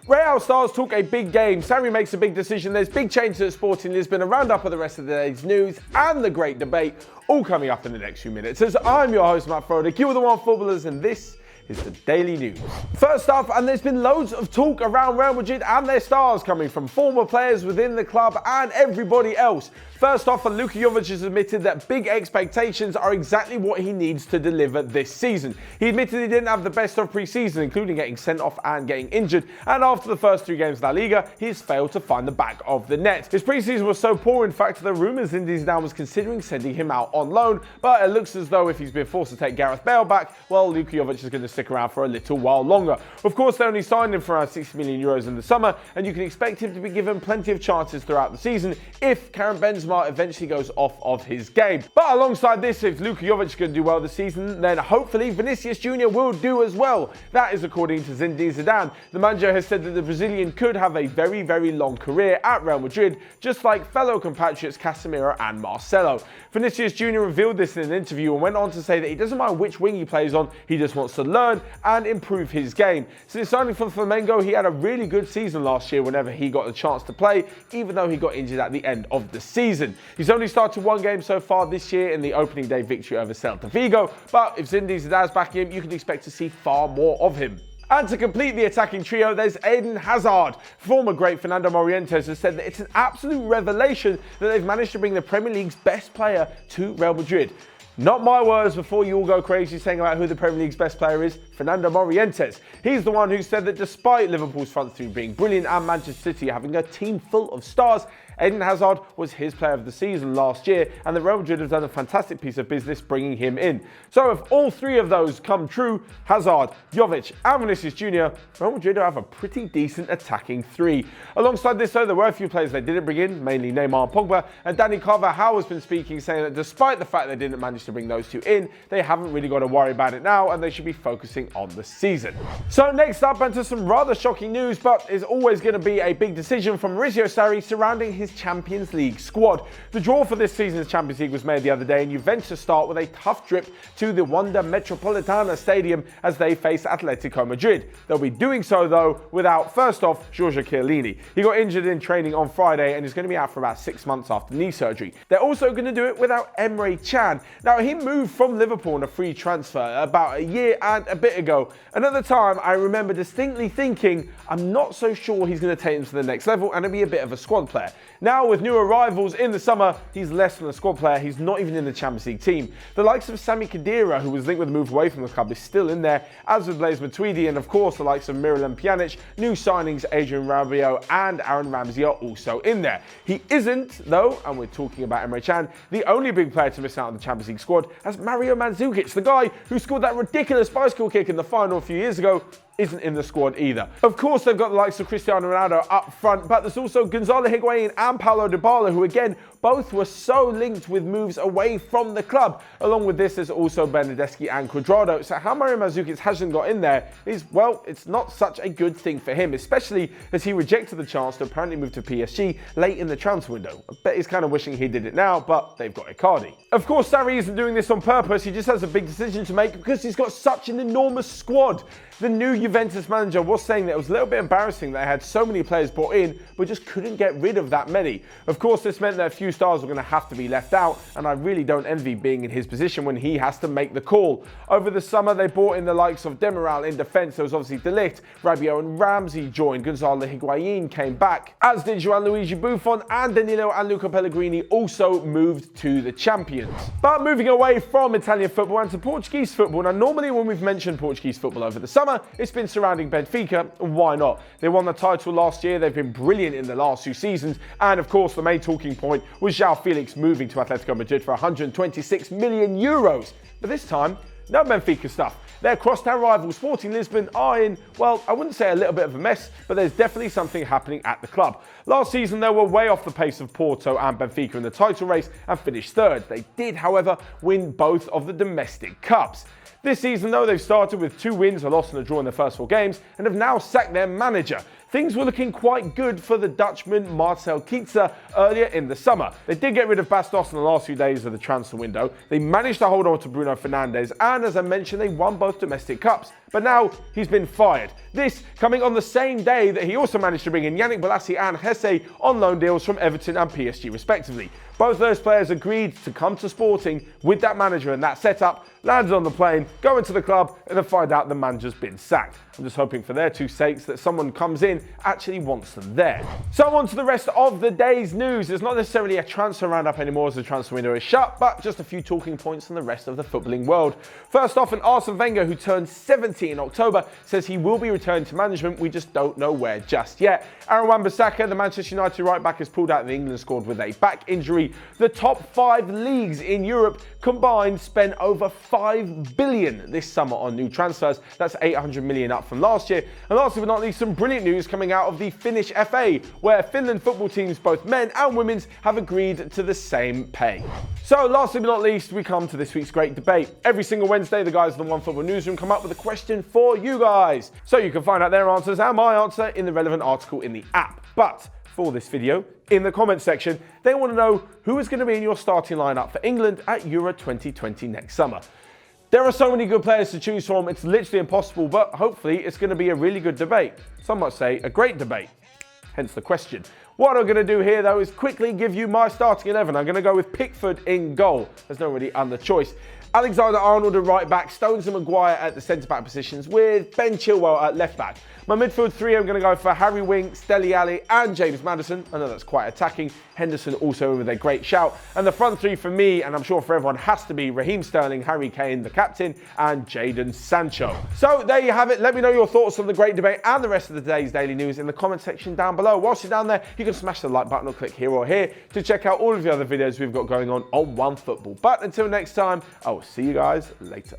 Real stars talk a big game, Sarri makes a big decision, there's big changes at Sporting Lisbon, a roundup of the rest of the day's news, and the great debate, all coming up in the next few minutes. As I'm your host, Matt Frodek, you are the Onefootballers, and this is the Daily News. First up, and there's been loads of talk around Real Madrid and their stars coming from former players within the club and everybody else. First off, Luka Jovic has admitted that big expectations are exactly what he needs to deliver this season. He admitted he didn't have the best of pre-season, including getting sent off and getting injured, and after the first 3 games of La Liga, he's failed to find the back of the net. His pre-season was so poor, in fact, the rumours Zinedine Zidane was considering sending him out on loan, but it looks as though if he's been forced to take Gareth Bale back, well, Luka Jovic is going to stick around for a little while longer. Of course, they only signed him for around €60 million in the summer, and you can expect him to be given plenty of chances throughout the season if Karim Benzema eventually goes off of his game. But alongside this, if Luka Jovic is going to do well this season, then hopefully Vinicius Jr. will do as well. That is according to Zinedine Zidane. The manager has said that the Brazilian could have a very, very long career at Real Madrid, just like fellow compatriots Casemiro and Marcelo. Vinicius Jr. revealed this in an interview and went on to say that he doesn't mind which wing he plays on, he just wants to learn and improve his game. Since signing for Flamengo, he had a really good season last year whenever he got the chance to play, even though he got injured at the end of the season. He's only started 1 game so far this year in the opening day victory over Celta Vigo, but if Zinedine Zidane's backing him, you can expect to see far more of him. And to complete the attacking trio, there's Eden Hazard. Former great Fernando Morientes has said that it's an absolute revelation that they've managed to bring the Premier League's best player to Real Madrid. Not my words before you all go crazy saying about who the Premier League's best player is, Fernando Morientes. He's the one who said that despite Liverpool's front three being brilliant and Manchester City having a team full of stars, Eden Hazard was his player of the season last year, and the Real Madrid have done a fantastic piece of business bringing him in. So if all 3 of those come true, Hazard, Jovic and Vinicius Jr., Real Madrid will have a pretty decent attacking 3. Alongside this though, there were a few players they didn't bring in, mainly Neymar and Pogba, and Dani Carvajal has been speaking saying that despite the fact they didn't manage to bring those 2 in, they haven't really got to worry about it now and they should be focusing on the season. So next up, into some rather shocking news, but is always going to be a big decision from Maurizio Sarri surrounding his Champions League squad. The draw for this season's Champions League was made the other day, and Juventus start with a tough trip to the Wanda Metropolitana Stadium as they face Atletico Madrid. They'll be doing so though without, first off, Giorgio Chiellini. He got injured in training on Friday and is going to be out for about 6 months after knee surgery. They're also going to do it without Emre Can. Now, he moved from Liverpool on a free transfer about a year and a bit ago, and at the time I remember distinctly thinking, I'm not so sure he's going to take him to the next level and he'll be a bit of a squad player. Now, with new arrivals in the summer, he's less than a squad player. He's not even in the Champions League team. The likes of Sami Khedira, who was linked with a move away from the club, is still in there, as with Blaise Matuidi, and of course the likes of Miralem Pjanic, new signings Adrien Rabiot and Aaron Ramsey are also in there. He isn't, though, and we're talking about Emre Can, the only big player to miss out on the Champions League squad, as Mario Mandzukic, the guy who scored that ridiculous bicycle kick in the final a few years ago, isn't in the squad either. Of course, they've got the likes of Cristiano Ronaldo up front, but there's also Gonzalo Higuain and Paulo Dybala, who again, both were so linked with moves away from the club. Along with this, there's also Bernardeschi and Cuadrado. So how Mario Mandzukic hasn't got in there is, well, it's not such a good thing for him, especially as he rejected the chance to apparently move to PSG late in the transfer window. I bet he's kind of wishing he did it now, but they've got Icardi. Of course, Sarri isn't doing this on purpose. He just has a big decision to make because he's got such an enormous squad. The new Juventus manager was saying that it was a little bit embarrassing that they had so many players brought in, but just couldn't get rid of that many. Of course, this meant that a few stars were going to have to be left out, and I really don't envy being in his position when he has to make the call. Over the summer, they brought in the likes of Demiral in defence. There was obviously De Ligt, Rabiot and Ramsey joined. Gonzalo Higuain came back, as did Gianluigi Buffon, and Danilo and Luca Pellegrini also moved to the champions. But moving away from Italian football and to Portuguese football. Now, normally when we've mentioned Portuguese football over the summer, it's been surrounding Benfica. Why not? They won the title last year. They've been brilliant in the last 2 seasons. And of course, the main talking point was João Felix moving to Atletico Madrid for €126 million. But this time, no Benfica stuff. Their crosstown rival Sporting Lisbon are in, well, I wouldn't say a little bit of a mess, but there's definitely something happening at the club. Last season, they were way off the pace of Porto and Benfica in the title race and finished 3rd. They did, however, win both of the domestic cups. This season, though, they've started with 2 wins, a loss and a draw in their first 4 games, and have now sacked their manager. things were looking quite good for the Dutchman Marcel Kitzer earlier in the summer. They did get rid of Bastos in the last few days of the transfer window. They managed to hold on to Bruno Fernandes, and as I mentioned, they won both domestic cups. But now he's been fired. This coming on the same day that he also managed to bring in Yannick Bolasie and Hesse on loan deals from Everton and PSG respectively. Both those players agreed to come to Sporting with that manager and that setup, landed on the plane, go into the club, and then find out the manager's been sacked. I'm just hoping for their two sakes that someone comes in actually wants them there. So on to the rest of the day's news. It's not necessarily a transfer roundup anymore as the transfer window is shut, but just a few talking points on the rest of the footballing world. First off, an Arsene Wenger who turned 70 in October says he will be returning to management. We just don't know where just yet. Aaron Wan-Bissaka, the Manchester United right back, has pulled out of the England squad with a back injury. The top 5 leagues in Europe combined spent over $5 billion this summer on new transfers. That's 800 million up from last year. And lastly but not least, some brilliant news coming out of the Finnish FA, where Finland football teams, both men and women's, have agreed to the same pay. So lastly but not least, we come to this week's great debate. Every single Wednesday, the guys of the OneFootball newsroom come up with a question for you guys. So you can find out their answers and my answer in the relevant article in the app. But for this video, in the comments section, they want to know who is going to be in your starting lineup for England at Euro 2020 next summer. There are so many good players to choose from, it's literally impossible, but hopefully it's going to be a really good debate. Some might say a great debate, hence the question. What I'm going to do here, though, is quickly give you my starting 11. I'm going to go with Pickford in goal. There's no really other choice. Alexander-Arnold at right back, Stones and Maguire at the centre-back positions, with Ben Chilwell at left-back. My midfield 3, I'm going to go for Harry Winks, Dele Alli and James Maddison. I know that's quite attacking. Henderson also with a great shout. And the front 3 for me, and I'm sure for everyone, has to be Raheem Sterling, Harry Kane, the captain, and Jadon Sancho. So there you have it. Let me know your thoughts on the great debate and the rest of the day's daily news in the comment section down below. Whilst you're down there, you can smash the like button or click here or here to check out all of the other videos we've got going on OneFootball. But until next time, I will see you guys later.